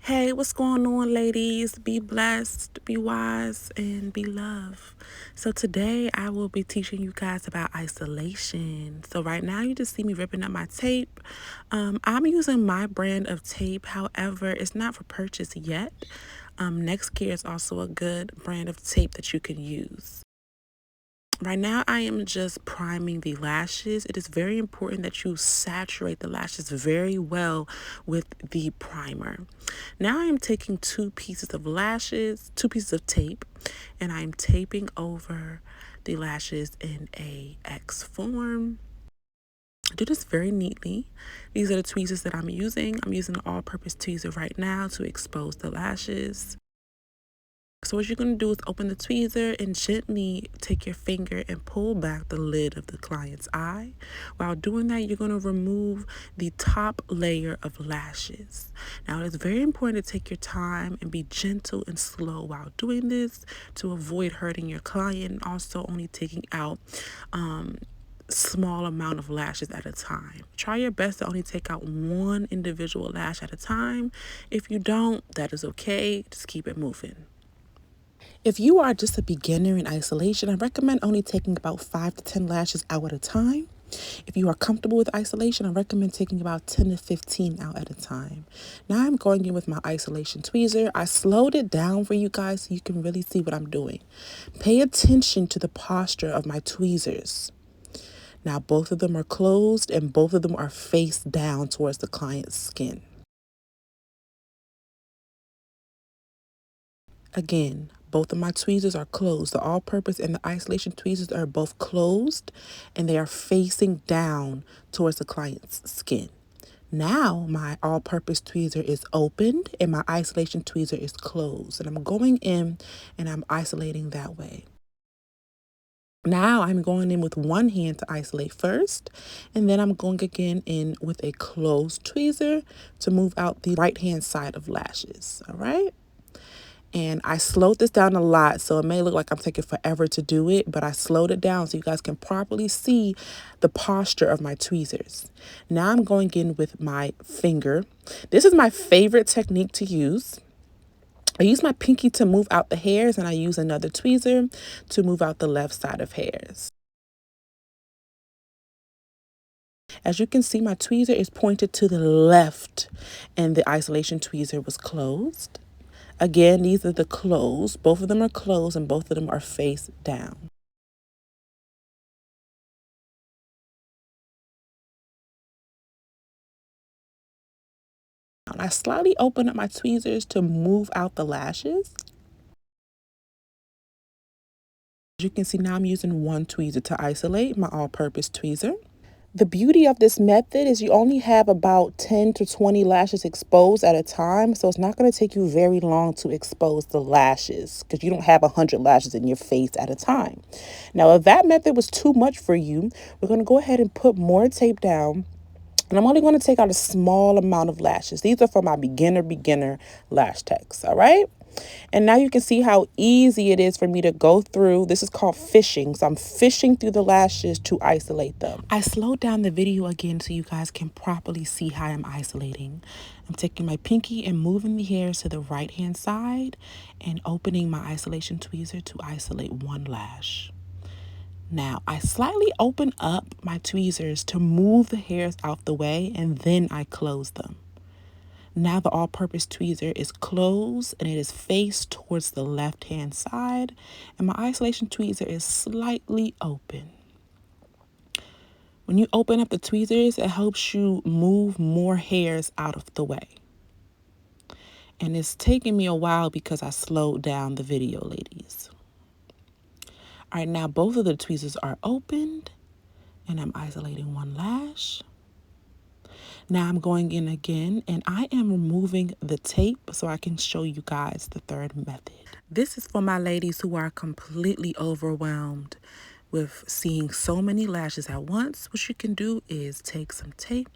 Hey, what's going on, ladies? Be blessed, be wise, and be love. So today I will be teaching you guys about isolation. So right now you just see me ripping up my tape. I'm using my brand of tape. However, it's not for purchase yet. Next Gear is also a good brand of tape that you can use. Right now, I am just priming the lashes. It is very important that you saturate the lashes very well with the primer. Now I am taking two pieces of tape, and I'm taping over the lashes in a X form. Do this very neatly. These are the tweezers that I'm using. I'm using an all-purpose tweezer right now to expose the lashes. So what you're going to do is open the tweezer and gently take your finger and pull back the lid of the client's eye. While doing that, you're going to remove the top layer of lashes. Now, it's very important to take your time and be gentle and slow while doing this to avoid hurting your client, and also only taking out small amount of lashes at a time. Try your best to only take out one individual lash at a time. If you don't, that is okay. Just keep it moving. If you are just a beginner in isolation, I recommend only taking about 5 to 10 lashes out at a time. If you are comfortable with isolation, I recommend taking about 10 to 15 out at a time. Now I'm going in with my isolation tweezer. I slowed it down for you guys so you can really see what I'm doing. Pay attention to the posture of my tweezers. Now both of them are closed and both of them are face down towards the client's skin. Again, both of my tweezers are closed. The all-purpose and the isolation tweezers are both closed and they are facing down towards the client's skin. Now my all-purpose tweezer is opened and my isolation tweezer is closed. And I'm going in and I'm isolating that way. Now I'm going in with one hand to isolate first, and then I'm going again in with a closed tweezer to move out the right-hand side of lashes, all right? And I slowed this down a lot, so it may look like I'm taking forever to do it, but I slowed it down so you guys can properly see the posture of my tweezers. Now I'm going in with my finger. This is my favorite technique to use. I use my pinky to move out the hairs, and I use another tweezer to move out the left side of hairs. As you can see, my tweezer is pointed to the left, and the isolation tweezer was closed. Again, these are the closed. Both of them are closed and both of them are face down. I slightly open up my tweezers to move out the lashes. As you can see, now I'm using one tweezer to isolate, my all-purpose tweezer. The beauty of this method is you only have about 10 to 20 lashes exposed at a time, so it's not going to take you very long to expose the lashes because you don't have 100 lashes in your face at a time. Now, if that method was too much for you, we're going to go ahead and put more tape down, and I'm only going to take out a small amount of lashes. These are for my beginner lash techs, all right? And now you can see how easy it is for me to go through. This is called fishing. So I'm fishing through the lashes to isolate them. I slowed down the video again so you guys can properly see how I'm isolating. I'm taking my pinky and moving the hairs to the right-hand side and opening my isolation tweezer to isolate one lash. Now, I slightly open up my tweezers to move the hairs out the way, and then I close them. Now the all-purpose tweezer is closed and it is faced towards the left-hand side, and my isolation tweezer is slightly open. When you open up the tweezers, it helps you move more hairs out of the way. And it's taking me a while because I slowed down the video, ladies. All right, now both of the tweezers are opened and I'm isolating one lash. Now I'm going in again and I am removing the tape so I can show you guys the third method. This is for my ladies who are completely overwhelmed with seeing so many lashes at once. What you can do is take some tape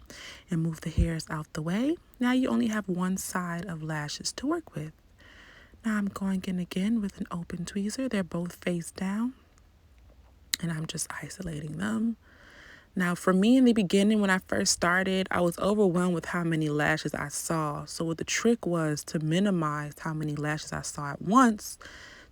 and move the hairs out the way. Now you only have one side of lashes to work with. Now I'm going in again with an open tweezer. They're both face down and I'm just isolating them. Now, for me in the beginning, when I first started, I was overwhelmed with how many lashes I saw. So what the trick was to minimize how many lashes I saw at once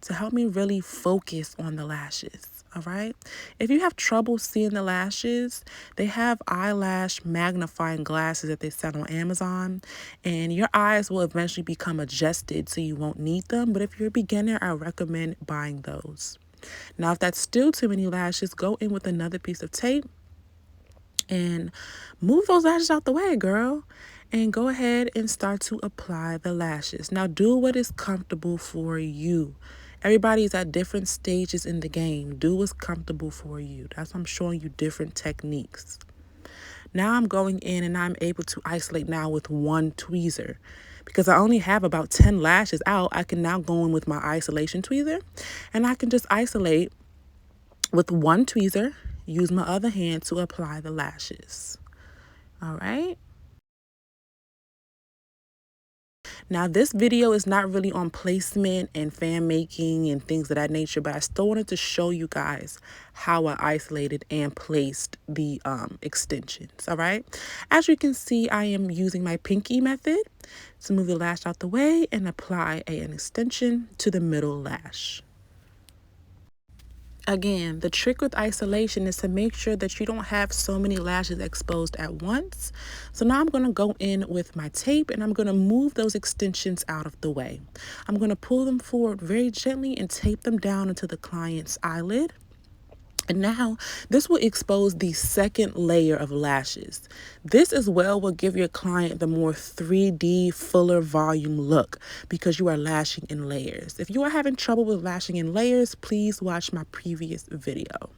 to help me really focus on the lashes. All right. If you have trouble seeing the lashes, they have eyelash magnifying glasses that they sell on Amazon, and your eyes will eventually become adjusted so you won't need them. But if you're a beginner, I recommend buying those. Now, if that's still too many lashes, go in with another piece of tape and move those lashes out the way, girl. And go ahead and start to apply the lashes. Now, do what is comfortable for you. Everybody's at different stages in the game. Do what's comfortable for you. That's why I'm showing you different techniques. Now I'm going in and I'm able to isolate now with one tweezer. Because I only have about 10 lashes out, I can now go in with my isolation tweezer and I can just isolate with one tweezer, use my other hand to apply the lashes. All right. Now, this video is not really on placement and fan making and things of that nature, but I still wanted to show you guys how I isolated and placed the extensions. All right. As you can see, I am using my pinky method to move the lash out the way and apply an extension to the middle lash. Again, the trick with isolation is to make sure that you don't have so many lashes exposed at once. So now I'm going to go in with my tape and I'm going to move those extensions out of the way. I'm going to pull them forward very gently and tape them down into the client's eyelid. And now this will expose the second layer of lashes. This as well will give your client the more 3D, fuller volume look because you are lashing in layers. If you are having trouble with lashing in layers, please watch my previous video.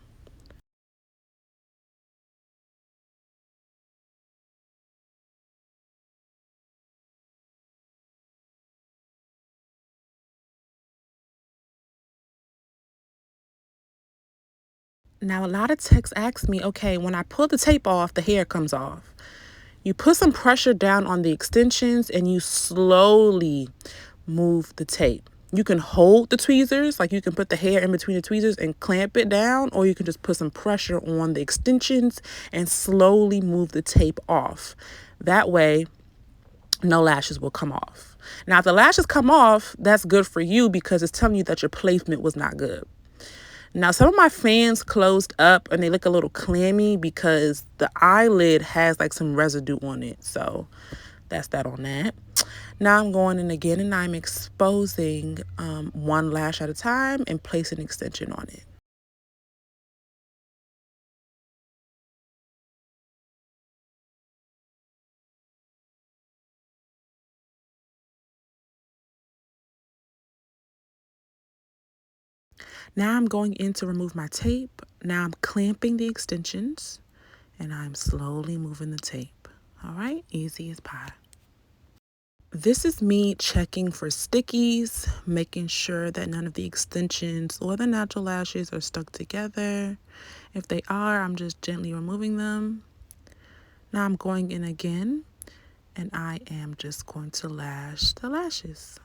Now, a lot of techs ask me, okay, when I pull the tape off, the hair comes off. You put some pressure down on the extensions and you slowly move the tape. You can hold the tweezers, like you can put the hair in between the tweezers and clamp it down, or you can just put some pressure on the extensions and slowly move the tape off. That way, no lashes will come off. Now, if the lashes come off, that's good for you because it's telling you that your placement was not good. Now, some of my fans closed up and they look a little clammy because the eyelid has like some residue on it. So that's that on that. Now I'm going in again and I'm exposing one lash at a time and place an extension on it. Now I'm going in to remove my tape. Now I'm clamping the extensions and I'm slowly moving the tape. All right, easy as pie. This is me checking for stickies, making sure that none of the extensions or the natural lashes are stuck together. If they are, I'm just gently removing them. Now I'm going in again and I am just going to lash the lashes.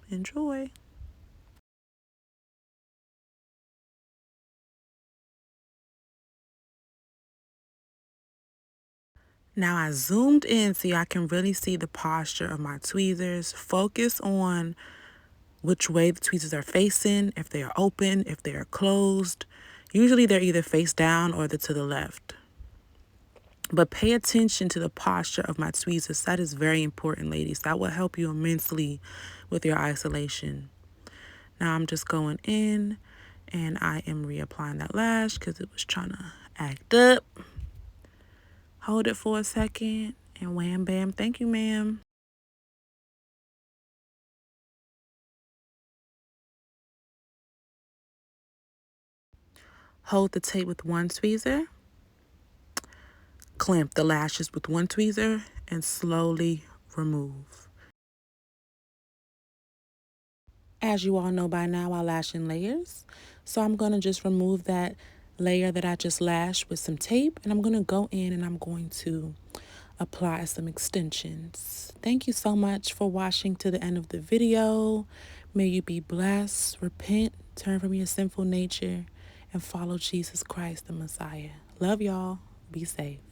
Enjoy. Now I zoomed in so I can really see the posture of my tweezers. Focus on which way the tweezers are facing, if they are open, if they are closed. Usually they're either face down or they're to the left. But pay attention to the posture of my tweezers. That is very important, ladies. That will help you immensely with your isolation. Now I'm just going in and I am reapplying that lash because it was trying to act up. Hold it for a second and wham bam. Thank you, ma'am. Hold the tape with one tweezer. Clamp the lashes with one tweezer and slowly remove. As you all know by now, I lash in layers. So I'm going to just remove that layer that I just lashed with some tape. And I'm going to go in and I'm going to apply some extensions. Thank you so much for watching to the end of the video. May you be blessed, repent, turn from your sinful nature, and follow Jesus Christ, the Messiah. Love y'all. Be safe.